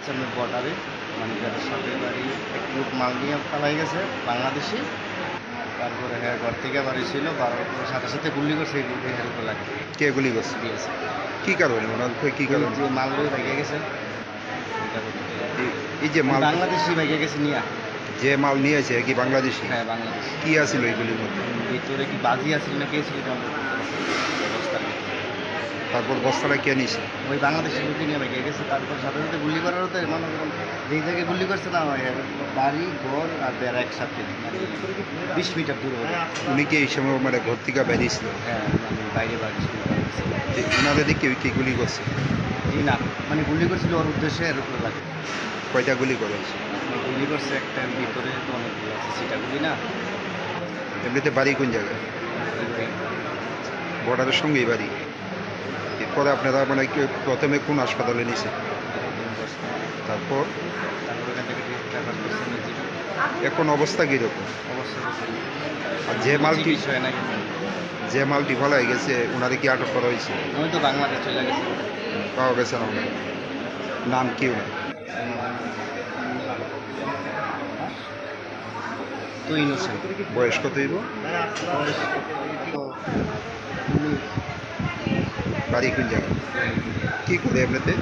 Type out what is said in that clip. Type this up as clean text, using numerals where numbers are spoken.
আসামের বর্ডারে মানে যাদের সাথে বাড়ি একটু মাল নিয়ে পালাই গেছে বাংলাদেশি। তারপরে হ্যাঁ ঘর থেকে বাড়ি ছিল, বাড়ার পরে সাথে সাথে গুলি করছে, এই গুলি হেল্প লাগে কে গুলি করছে? দিয়েছে। কি কারণে ওনার উপরে কি কারণে? যে মাল লই ভেঙে গেছে এটা করতে। এই যে মাল, বাংলাদেশি ভেঙে গেছে নিয়ে। যে মাল নিয়েছে কি বাংলাদেশি? হ্যাঁ বাংলাদেশ। কি আছিল এইগুলির মধ্যে? ভিতরে কি বাজি আছিল না কে ছিল বস্তার ভিতরে। তারপর বস্তাটা কে নিছে? ওই বাংলাদেশি লোক নিয়ে ভেঙে গেছে। তারপর সাথে সাথে গুলি করার তো মনে করেন যেই জায়গায় গুলি করছে না বাড়ি ঘর আর বেড়া একসাথে মানে 20 মিটার দূরে হবে। উনি কি এই সময় মানে ঘর থেকে বেরিয়েছিল? হ্যাঁ মানে বাইরে বাড়ি ছিল। ওনাদের কেউ কি গুলি করছে? জি না, মানে গুলি করছিল ওর উদ্দেশ্যে এর উপরে লাগে। কয়টা গুলি করেছে? গুলি করছে একটা ভিতরে তো অনেকগুলো আছে, সেটা গুলি না। এমনিতে বাড়ি কোন জায়গায়? বর্ডারের সঙ্গেই বাড়ি। এরপরে আপনারা মানে প্রথমে কোন হাসপাতালে নিছে? তারপর তারপর এখান থেকে ট্রান্সফার করছে মেজিক। এখন অবস্থা কীরকম? অবশ্যই আর যে মালটি বিষয় না কিন্তু যে মালটি ফলাই গেছে ওনারে কি আটক করা হয়েছে? আমি তো বাংলাদেশ চলে গেছি। পাওয়া গেছে না ওনার? নাম কি ওনার? তো ইনোসেন্ট। বয়স কত হইব? বাড়ি কোন জায়গায়? কি করে এমনিতে?